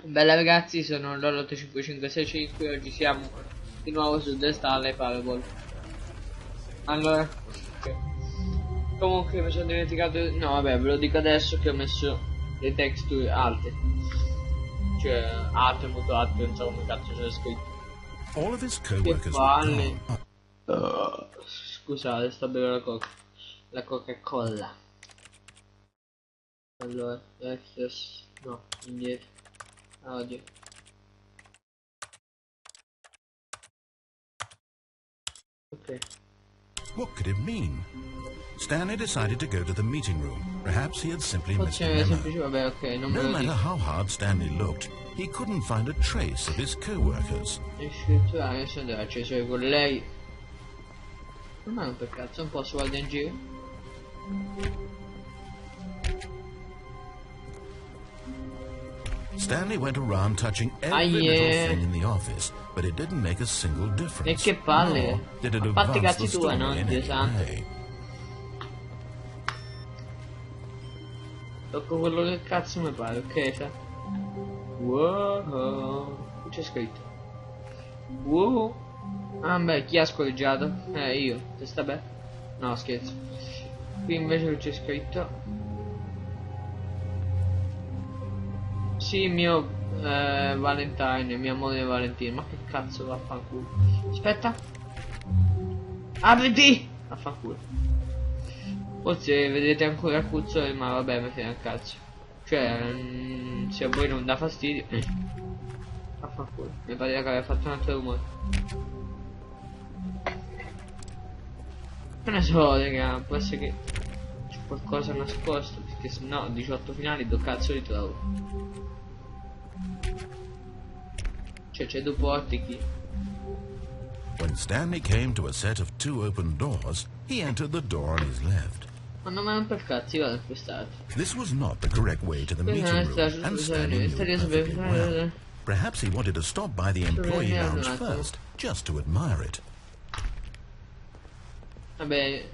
Bella ragazzi, sono l'85565 e oggi siamo di nuovo su The Stanley Fireball. Allora, okay. Comunque mi sono dimenticato, no vabbè, ve lo dico adesso che ho messo le texture alte. Cioè, alte, molto alte, non so come cazzo c'è scritto. Che palle. Scusate, sto bevendo la Coca-Cola. Allora, no, indietro. Audio. Okay. What could it mean? Stanley decided to go to the meeting room. Perhaps he had simply missed the memo. Vabbè, okay, non no matter how hard Stanley looked, he couldn't find a trace of his co-workers. C'è i suoi colleghi. Non per cazzo, un po' su guarda in giro. Stanley went around touching every little thing in the office, but it didn't make a single difference. E che palle! Did it A parte advance cazzi the story no? in any Esatto. way? Tocco quello che cazzo mi pare, ok? Cioè. Wow, c'è scritto. Wow. Ah beh, chi ha scorreggiato? Io, te sta bene? No, scherzo. Qui invece c'è scritto. Sì, mio Valentine, mia moglie Valentina. Ma che cazzo, vaffanculo. Aspetta. AVETE! Vaffanculo. Forse vedete ancora il cuzzole, ma vabbè, mi frega il cazzo. Cioè, se a voi non dà fastidio. Vaffanculo. Mi pare che aveva fatto un altro rumore. Non ne so, raga, può essere che c'è qualcosa nascosto, perché se no 18 finali dove cazzo li trovo? Cioè c'è due porte qui. When Stanley came to a set of 2 open doors, he entered the door on his left. Ma non per cazzo, io vado in quest'altro. This was not the correct way to the meeting room, and Stanley knew perfectly well. Perhaps he wanted to stop by the employee lounge first, just to admire it. Vabbè,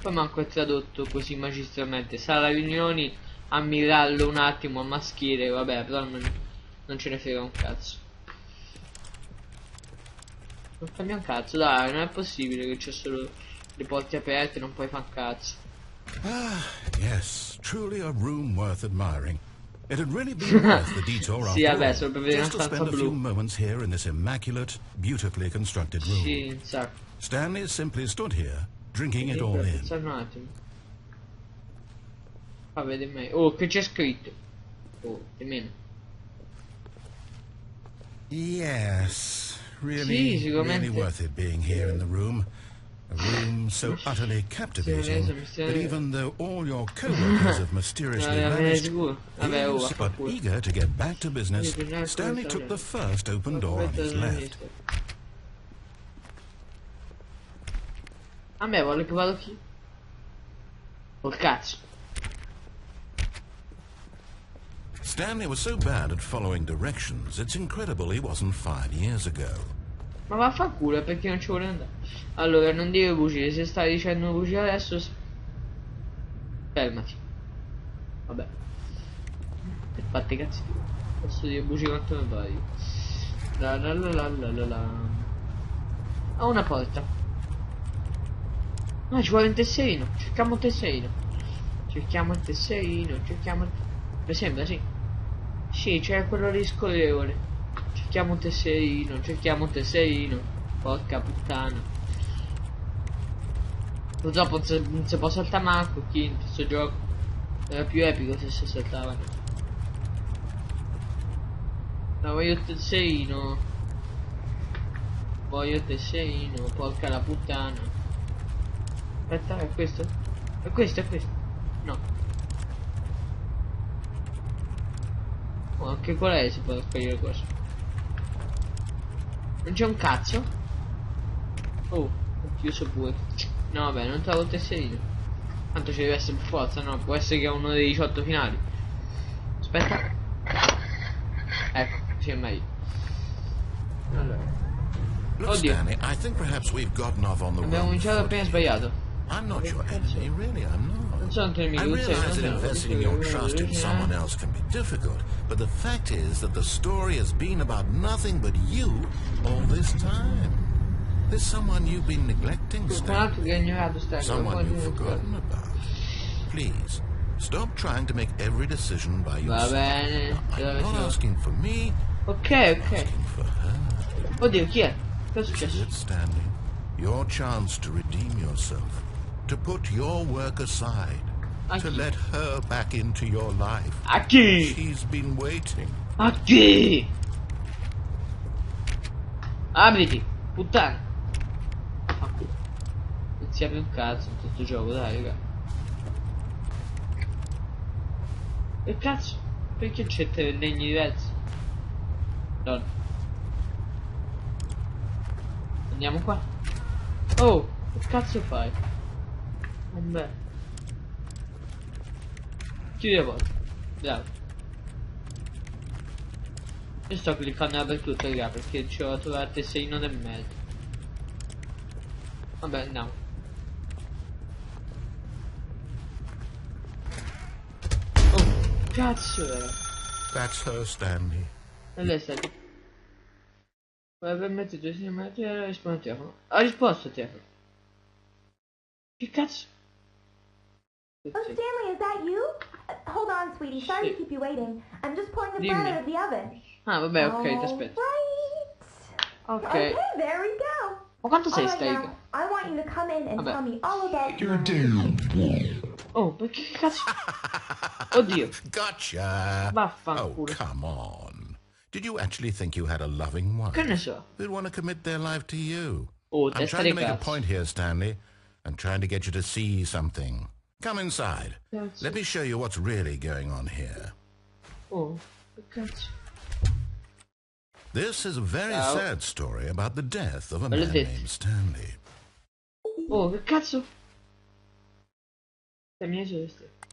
poi manco è tradotto così magistralmente. Sala riunioni, ammirarlo un attimo, maschile, vabbè, però non ce ne frega un cazzo. Non cambia un cazzo, dai, non è possibile che c'è solo le porte aperte e non puoi fare un cazzo. Ah, yes, truly a room worth admiring. It had really been worth the detour sì, after vabbè, all, solo per vedere just to spend a few moments here in this immaculate, beautifully constructed room. Sì, un sacco. Stanley simply stood here, drinking it all in. Un attimo. Fa vedere meglio. Oh, che c'è scritto? Oh, nemmeno. Yes, really worth it being here in the room. A room so utterly captivating that even though all your co-workers have mysteriously vanished, but eager to get back to business, Stanley took the first open door on his left. A me vuole che vado qui. Col cazzo. Stanley was so bad at following directions, it's incredible he wasn't 5 years ago. Ma vaffanculo, perché non ci vuole andare? Allora, non dire bugie, se stai dicendo bugie adesso fermati. Vabbè. E fatti cazzi. Posso dire bugie quanto mi pare. Ho una porta. No, ci vuole un tesserino. Cerchiamo un tesserino. Cerchiamo il tesserino. Cerchiamo il... Mi sembra, sì. Sì, c'è quello lì scorrevole. Cerchiamo un tesserino, cerchiamo un tesserino. Porca puttana. Purtroppo non si può saltare manco qui in questo gioco. Era più epico se si saltavano. No, voglio il tesserino. Voglio il tesserino, porca la puttana. Aspetta, è questo? È questo, è questo. No. Oh, anche con lei si può raccogliere questo. Non c'è un cazzo? Oh, ho chiuso pure. No vabbè, non trovo il tesserino. Tanto ci deve essere per forza, no? Può essere che è uno dei 18 finali. Aspetta. Ecco, sì è meglio. Allora. Oddio. Stanley, I think perhaps we've gotten off on the abbiamo cominciato appena sbagliato. I'm not your enemy, really, I'm not. Non sono nemico, I realize that investing in your trust in someone else can be difficult, But the fact is that the story has been about nothing but you all this time. There's someone you've been neglecting, Stanley. Someone you've forgotten about. Please, stop trying to make every decision by yourself. I'm not asking for me. Ok. Asking for her. Oddio, chi è? Cosa è This is successo? it, Stanley. Your chance to redeem yourself. To put your work aside. To let her back into your life. A chi? She's been waiting. A chi? Apriti, puttana. Non si apre un cazzo in tutto gioco, dai, raga. Che cazzo? Perché c'è tre legni diversi? No. Andiamo qua. Oh, che cazzo fai? Vabbè. Chiudi la porta. Bravo. Io sto cliccando dappertutto, raga, perché ci ho trovato il tesserino del merda. Vabbè, andiamo. Oh, cazzo era. That's her, Stanley. E lei sta lì. Vuoi permettere di mettere rispondo al telefono. Ha risposto al telefono. Che cazzo? Oh, Stanley, is that you? Hold on, sweetie. Sorry to keep you waiting. I'm just pulling the bread out of the oven. Ah, vabbè, ok, ti aspetto. Right. Ok. Okay, there we go. Ma quanto sei All right, staica? now, I want you to come in and tell me all about your Oh, perché che cazzo? Oddio. Gotcha. Vaffanculo. Oh, come on. Did you actually think you had a loving wife? Che ne so? Who'd want to commit their life to you? Oh, I'm testa trying di to make a cazzo. point here, Stanley. I'm trying to get you to see something. Come inside. Cazzo. Let me show you what's really going on here. Oh, che cazzo. This is a very Ciao. sad story about the death of a Ve l'ho man detto. named Stanley. Oh, che cazzo?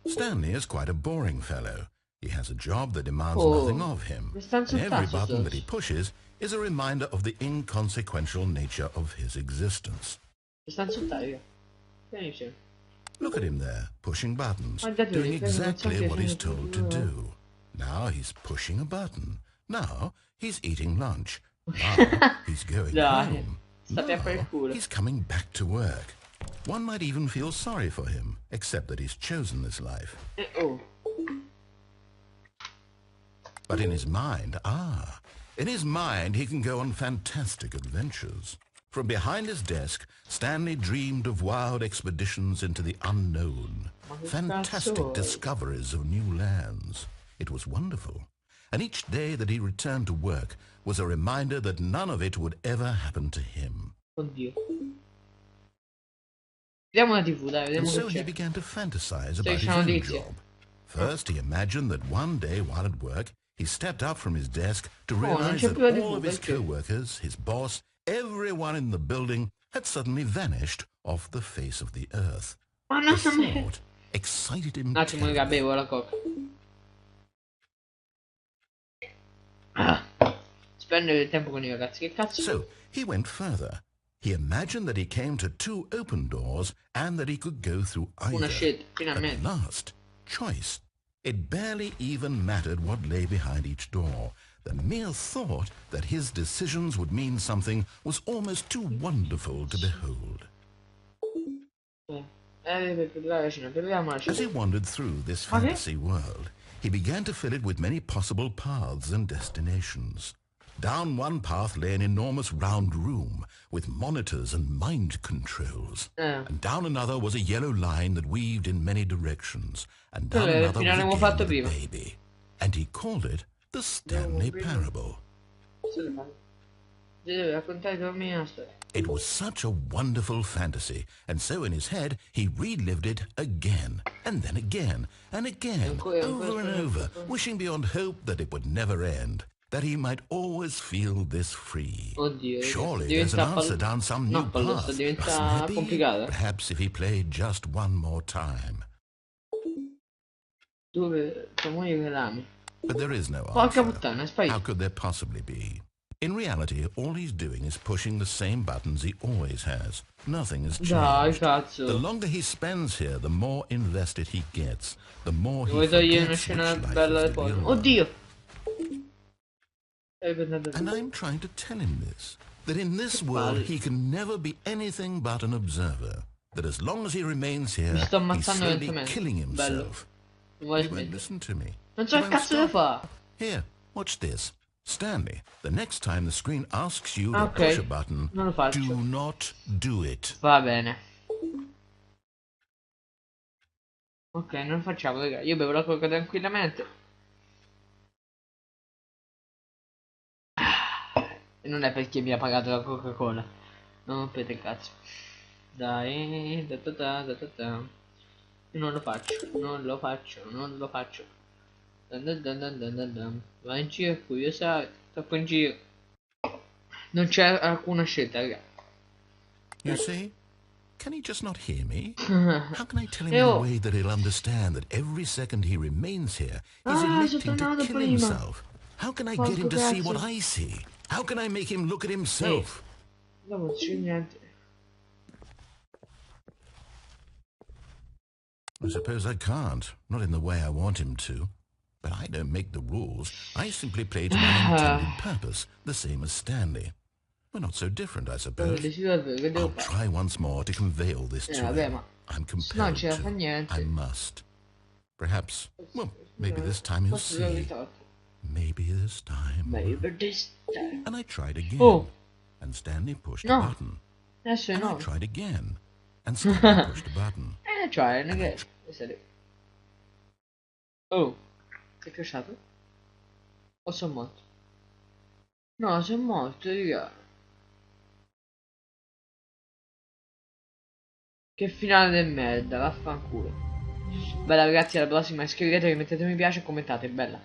Stanley is quite a boring fellow. He has a job that demands Oh, nothing of him. mi stanno And every soltanto button that sos. he pushes is a reminder of the inconsequential nature of his existence. Mi stanno insultando, io. Che ne dicevo? Look at him there, pushing buttons, Guardate, doing mi prendo exactly un what he's sacco told di to cose. do. Now he's pushing a button. Now he's eating lunch. Now he's going Dai, home. state per il Now culo. he's coming back to work. One might even feel sorry for him, except that he's chosen this life. Oh. But in his mind, he can go on fantastic adventures. From behind his desk, Stanley dreamed of wild expeditions into the unknown, fantastic discoveries of new lands. It was wonderful. And each day that he returned to work was a reminder that none of it would ever happen to him. Oddio. Vediamo la TV, dai, And vediamo so che he c'è. began to fantasize Stai about his dicendo own notizie. job. First, he imagined that one day while at work, he stepped up from his desk to non realize c'è that più la all TV, of his perché? co-workers, his boss, everyone in the building had suddenly vanished off the face of the earth. Ma The non thought excited him un attimo, raga, terribly. bevo la coca. Ah. Spendere il tempo con i ragazzi, che cazzo? So he went further. He imagined that he came to two open doors and that he could go through Una either. shit, At finalmente. last, choice. It barely even mattered what lay behind each door. The mere thought that his decisions would mean something was almost too wonderful to behold. As he wandered through this fantasy world, he began to fill it with many possible paths and destinations. Down one path lay an enormous round room with monitors and mind controls. And down another was a yellow line that weaved in many directions. And down another was a game with a baby. And he called it the Stanley Parable. It was such a wonderful fantasy, and so in his head he relived it again, and then again, and again, over and over, wishing beyond hope that it would never end, that he might always feel this free. Surely there's an answer down some new path. Mustn't there be? Perhaps if he played just one more time. But there is no answer. How could there possibly be? In reality, all he's doing is pushing the same buttons he always has. Nothing has changed. The longer he spends here, the more invested he gets. The more he forgets which life is the real one. And I'm trying to tell him this, that in this world he can never be anything but an observer, that as long as he remains here, he's slowly killing himself. He won't listen to me. Non so che cazzo devo fare. Here, watch this. Stanley, the next time the screen asks you to push a button, do not do it. Va bene. Ok, non lo facciamo, raga. Io bevo la coca tranquillamente. E non è perché mi ha pagato la Coca-Cola. Non rompete cazzo. Dai, Io non lo faccio, non lo faccio, non lo faccio. Va in giro, curiosare, troppo in giro. Non c'è alcuna scelta, raga. You see? Can he just not hear me? How can I tell him in a way that he'll understand that every second he remains here, he's electing to kill himself? How can I get him to see what I see? How can I make him look at himself? Non c'è niente. I suppose I can't, not in the way I want him to. But I don't make the rules. I simply play to my intended purpose, the same as Stanley. We're not so different, I suppose. I'll try once more to convey all this to him. I'm compelled to. I must. Perhaps, well, maybe this time he'll see. Maybe this time. And I tried again. And Stanley pushed a button. And I tried again. And Stanley pushed a button. And I tried again. Oh. Sei crashato? O sono morto? No, sono morto, raga. Che finale del merda, vaffanculo. Bella ragazzi, alla prossima, iscrivetevi, mettete mi piace e commentate, bella.